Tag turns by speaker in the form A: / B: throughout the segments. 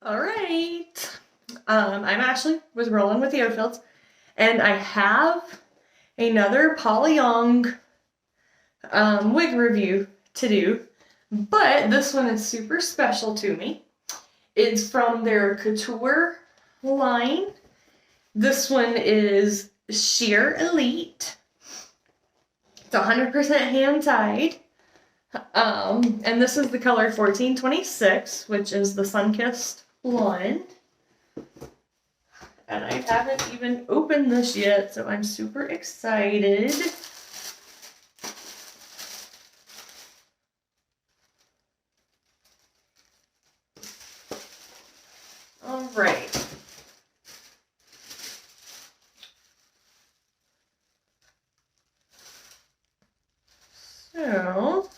A: All right. I'm Ashley with Rolling with the Oatfields, and I have another Paula Young wig review to do, but this one is super special to me. It's from their Couture line. This one is Sheer Elite. It's 100% hand-tied. And this is the color 1426, which is the Sunkissed one. And I haven't even opened this yet, so I'm super excited. All right. So,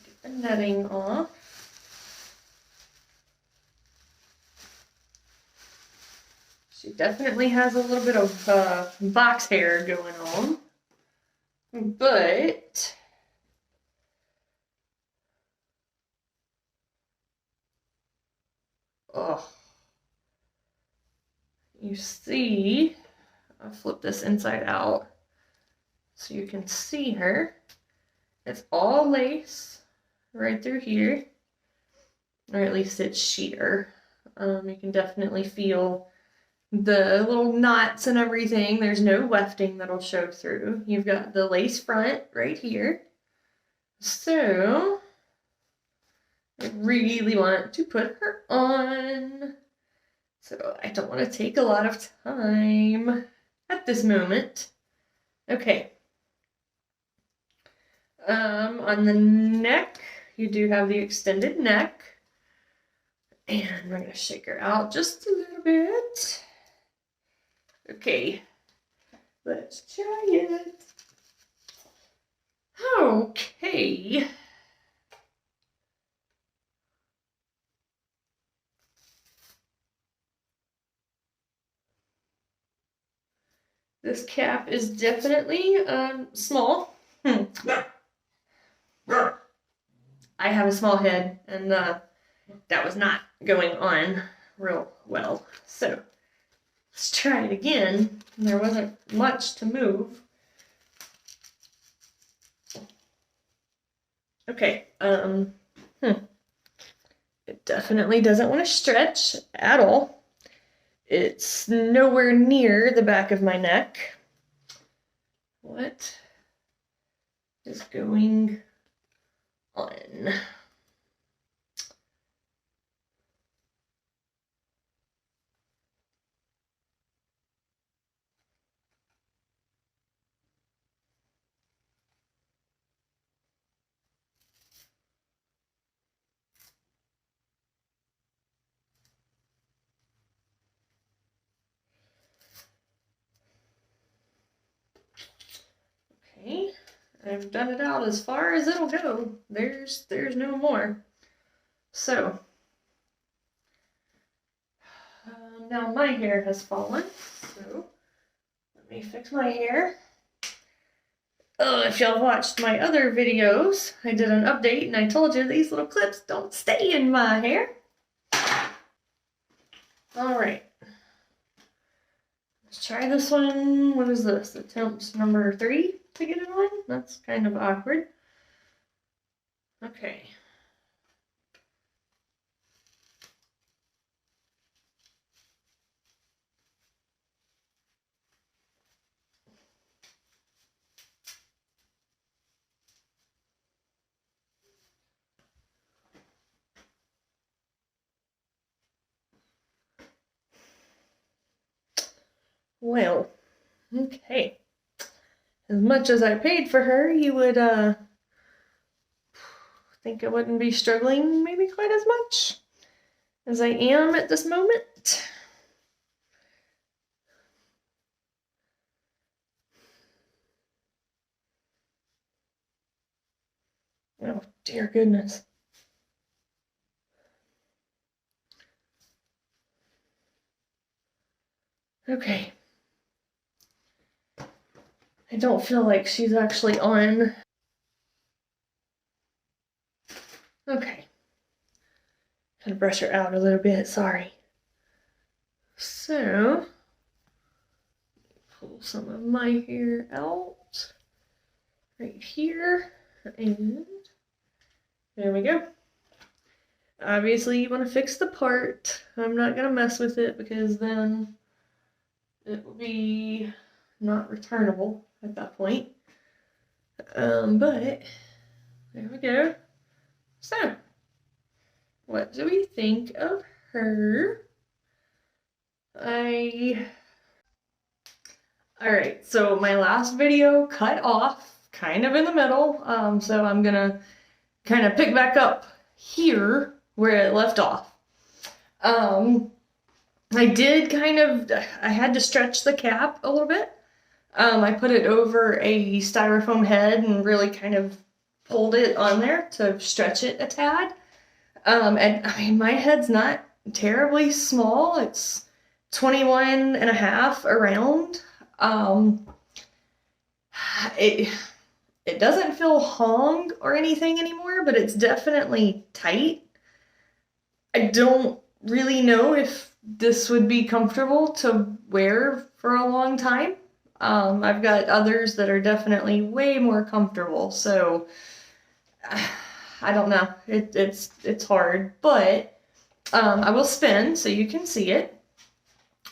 A: get the netting off. She definitely has a little bit of box hair going on, but oh, you see, I'll flip this inside out so you can see her. It's all lace right through here, or at least it's sheer. You can definitely feel the little knots and everything. There's no wefting that'll show through. You've got the lace front right here. So I really want to put her on. So I don't want to take a lot of time at this moment. Okay. On the neck, you do have the extended neck. And we're going to shake her out just a little bit. Okay, let's try it. Okay. This cap is definitely small. I have a small head, and that was not going on real well. So let's try it again. There wasn't much to move. Okay, it definitely doesn't want to stretch at all. It's nowhere near the back of my neck. What is going on? Okay, I've done it out as far as it'll go. There's no more. So now my hair has fallen. So let me fix my hair. Oh, if y'all watched my other videos, I did an update and I told you these little clips don't stay in my hair. All right. Let's try this one. What is this? Attempt number 3 to get it on? That's kind of awkward. Okay. Well, okay. As much as I paid for her, you would think I wouldn't be struggling maybe quite as much as I am at this moment. Oh, dear goodness. Okay. I don't feel like she's actually on. Okay. Kind of brush her out a little bit, sorry. So, pull some of my hair out right here, and there we go. Obviously, you want to fix the part. I'm not going to mess with it because then it will be not returnable at that point. But there we go. So, what do we think of her? Alright, so my last video cut off kind of in the middle, so I'm gonna kind of pick back up here where it left off. I had to stretch the cap a little bit. I put it over a styrofoam head and really kind of pulled it on there to stretch it a tad. And I mean, my head's not terribly small. It's 21 and a half around. It doesn't feel hung or anything anymore, but it's definitely tight. I don't really know if this would be comfortable to wear for a long time. I've got others that are definitely way more comfortable, so I don't know. It's hard, but I will spin so you can see it.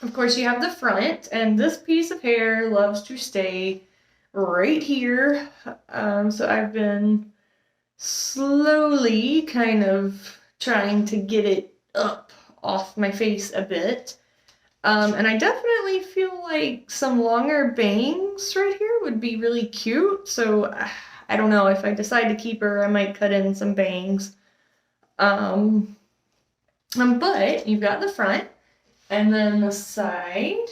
A: Of course, you have the front, and this piece of hair loves to stay right here. So I've been slowly kind of trying to get it up off my face a bit. And I definitely feel like some longer bangs right here would be really cute. So I don't know, if I decide to keep her, I might cut in some bangs. But you've got the front. And then the side,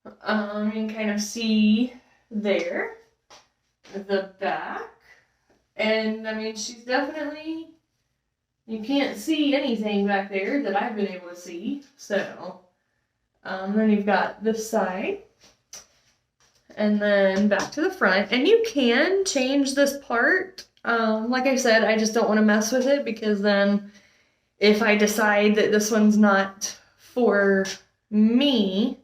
A: you can kind of see there, the back, and I mean, she's definitely, you can't see anything back there that I've been able to see, so, then you've got this side, and then back to the front, and you can change this part. Like I said, I just don't want to mess with it, because then if I decide that this one's not for me,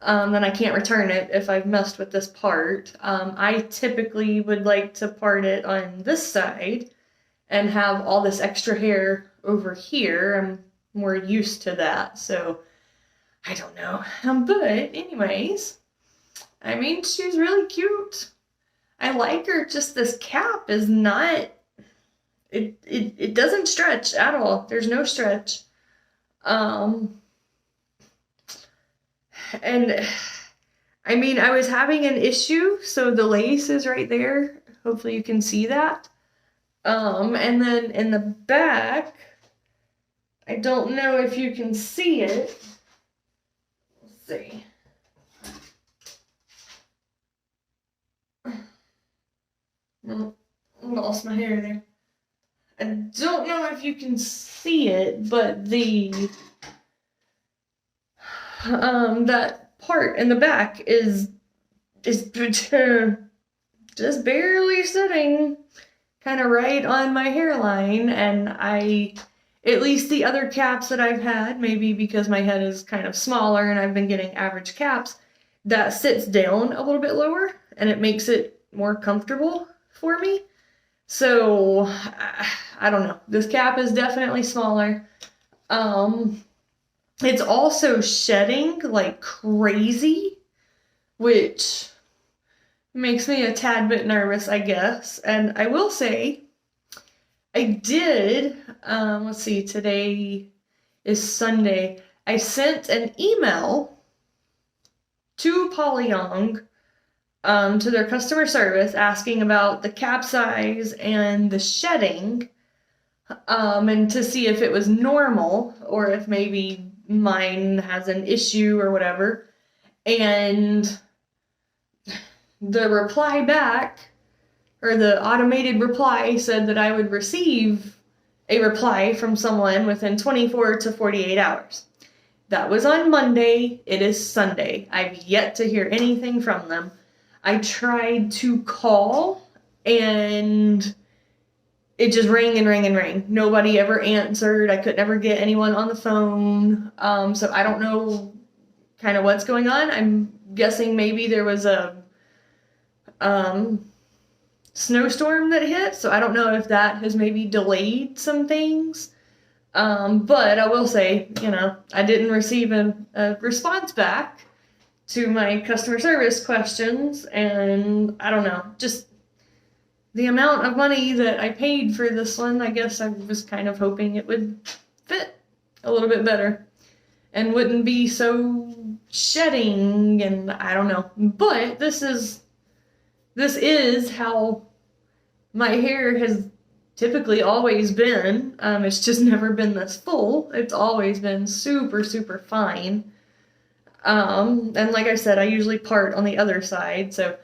A: then I can't return it if I've messed with this part. I typically would like to part it on this side and have all this extra hair over here. I'm more used to that, so I don't know. But anyways, I mean, she's really cute. I like her, just this cap is not... It doesn't stretch at all. There's no stretch. And I mean, I was having an issue, so the lace is right there. Hopefully you can see that. And then in the back, I don't know if you can see it. Let's see. I lost my hair there. I don't know if you can see it, but that part in the back is just barely sitting kind of right on my hairline, and at least the other caps that I've had, maybe because my head is kind of smaller and I've been getting average caps, that sits down a little bit lower and it makes it more comfortable for me. So, I don't know. This cap is definitely smaller. It's also shedding like crazy, which makes me a tad bit nervous, I guess. And I will say, I did, let's see, today is Sunday. I sent an email to Paula to their customer service asking about the cap size and the shedding, and to see if it was normal or if maybe mine has an issue or whatever. And the reply back, or the automated reply, said that I would receive a reply from someone within 24 to 48 hours. That was on Monday. It is Sunday. I've yet to hear anything from them. I tried to call, and it just rang and rang and rang. Nobody ever answered. I could never get anyone on the phone. So I don't know kind of what's going on. I'm guessing maybe there was a snowstorm that hit, so I don't know if that has maybe delayed some things. But I will say, I didn't receive a response back to my customer service questions, and I don't know, just the amount of money that I paid for this one, I guess I was kind of hoping it would fit a little bit better and wouldn't be so shedding, and I don't know. But this is how my hair has typically always been. It's just never been this full. It's always been super, super fine. And like I said, I usually part on the other side, so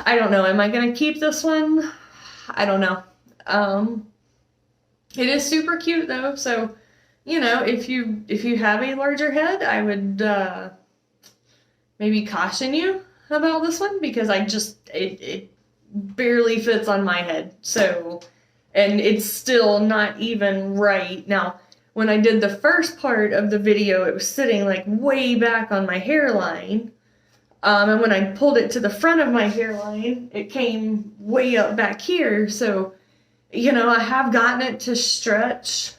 A: I don't know. Am I going to keep this one? I don't know. It is super cute though, so, if you have a larger head, I would maybe caution you about this one, because it barely fits on my head. So, and it's still not even right. Now, when I did the first part of the video, it was sitting like way back on my hairline. And when I pulled it to the front of my hairline, it came way up back here. So, I have gotten it to stretch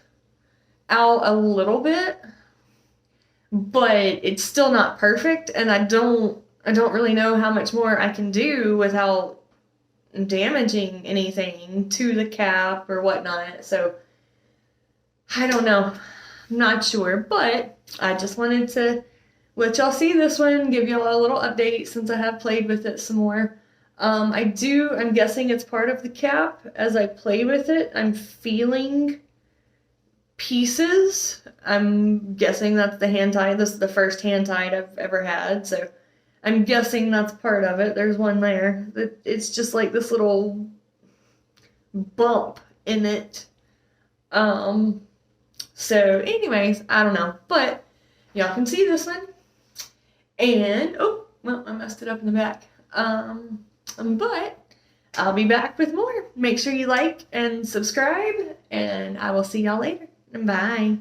A: out a little bit, but it's still not perfect. And I don't really know how much more I can do without damaging anything to the cap or whatnot. So I don't know, not sure, but I just wanted to let y'all see this one, give y'all a little update since I have played with it some more. I'm guessing it's part of the cap. As I play with it, I'm feeling pieces. I'm guessing that's the hand tie. This is the first hand tie I've ever had, so I'm guessing that's part of it. There's one there. It's just like this little bump in it. So anyways, I don't know. But y'all can see this one. And, oh, well, I messed it up in the back. But I'll be back with more. Make sure you like and subscribe, and I will see y'all later. Bye.